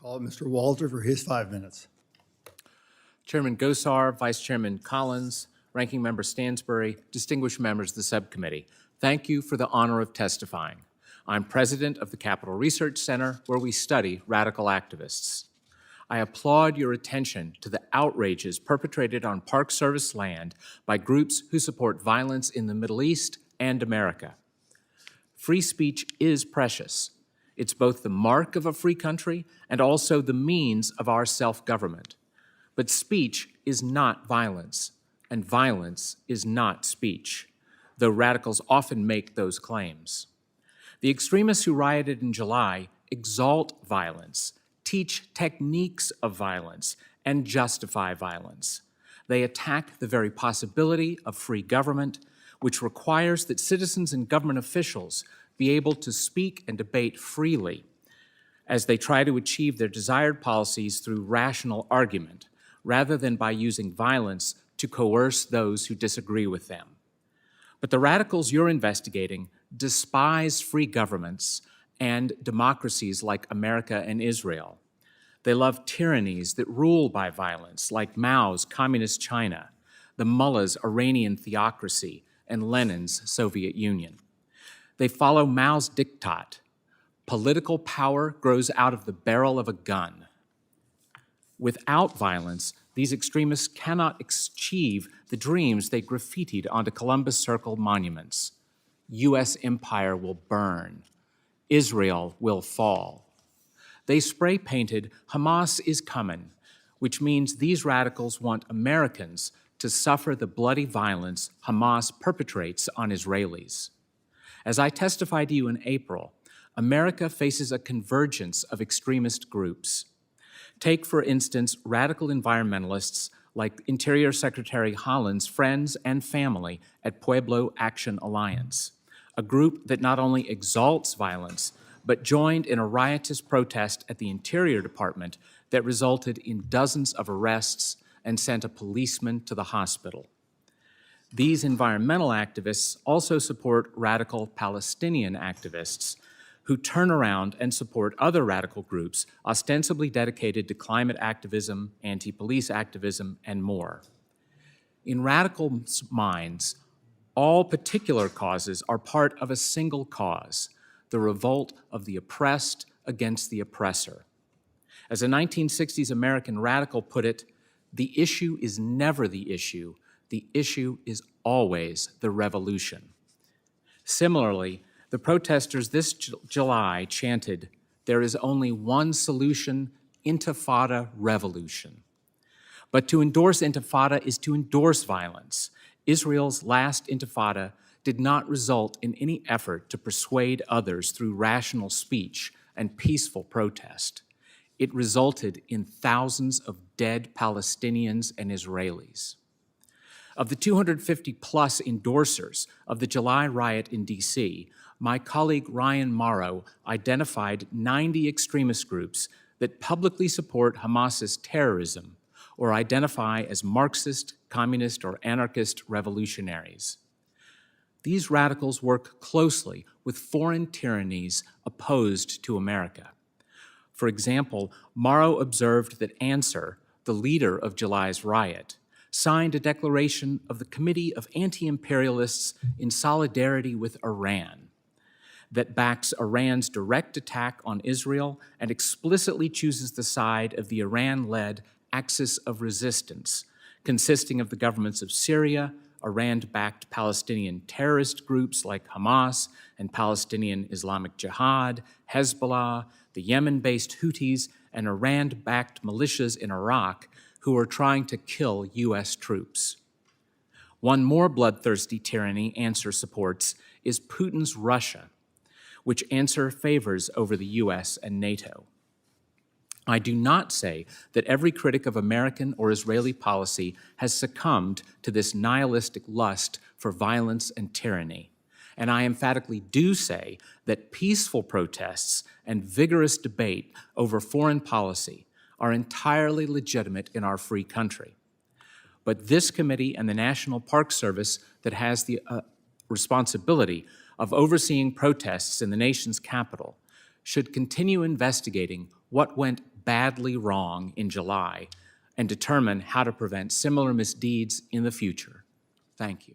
Call Mr. Walter for his 5 minutes. Chairman Gosar, Vice Chairman Collins, Ranking Member Stansbury, distinguished members of the subcommittee, thank you for the honor of testifying. I'm president of the Capitol Research Center, where we study radical activists. I applaud your attention to the outrages perpetrated on Park Service land by groups who support violence in the Middle East and America. Free speech is precious. It's both the mark of a free country and also the means of our self-government. But speech is not violence, and violence is not speech, though radicals often make those claims. The extremists who rioted in July exalt violence, teach techniques of violence, and justify violence. They attack the very possibility of free government, which requires that citizens and government officials be able to speak and debate freely as they try to achieve their desired policies through rational argument, rather than by using violence to coerce those who disagree with them. But the radicals you're investigating despise free governments and democracies like America and Israel. They love tyrannies that rule by violence, like Mao's Communist China, the mullah's Iranian theocracy, and Lenin's Soviet Union. They follow Mao's diktat. Political power grows out of the barrel of a gun. Without violence, these extremists cannot achieve the dreams they graffitied onto Columbus Circle monuments. U.S. empire will burn. Israel will fall. They spray-painted, "Hamas is coming," which means these radicals want Americans to suffer the bloody violence Hamas perpetrates on Israelis. As I testified to you in April, America faces a convergence of extremist groups. Take, for instance, radical environmentalists like Interior Secretary Holland's friends and family at Pueblo Action Alliance, a group that not only exalts violence, but joined in a riotous protest at the Interior Department that resulted in dozens of arrests and sent a policeman to the hospital. These environmental activists also support radical Palestinian activists who turn around and support other radical groups ostensibly dedicated to climate activism, anti-police activism, and more. In radical minds, all particular causes are part of a single cause, the revolt of the oppressed against the oppressor. As a 1960s American radical put it, the issue is never the issue is always the revolution. Similarly, the protesters this July chanted, "There is only one solution, intifada revolution." But to endorse intifada is to endorse violence. Israel's last intifada did not result in any effort to persuade others through rational speech and peaceful protest. It resulted in thousands of dead Palestinians and Israelis. Of the 250-plus endorsers of the July riot in D.C., my colleague Ryan Morrow identified 90 extremist groups that publicly support Hamas's terrorism or identify as Marxist, communist, or anarchist revolutionaries. These radicals work closely with foreign tyrannies opposed to America. For example, Morrow observed that Answer, the leader of July's riot, signed a declaration of the Committee of Anti-Imperialists in solidarity with Iran that backs Iran's direct attack on Israel and explicitly chooses the side of the Iran-led Axis of Resistance, consisting of the governments of Syria, Iran-backed Palestinian terrorist groups like Hamas and Palestinian Islamic Jihad, Hezbollah, the Yemen-based Houthis, and Iran-backed militias in Iraq who are trying to kill U.S. troops. One more bloodthirsty tyranny Answer supports is Putin's Russia, which Answer favors over the U.S. and NATO. I do not say that every critic of American or Israeli policy has succumbed to this nihilistic lust for violence and tyranny. And I emphatically do say that peaceful protests and vigorous debate over foreign policy are entirely legitimate in our free country. But this committee and the National Park Service that has the responsibility of overseeing protests in the nation's capital should continue investigating what went badly wrong in July and determine how to prevent similar misdeeds in the future. Thank you.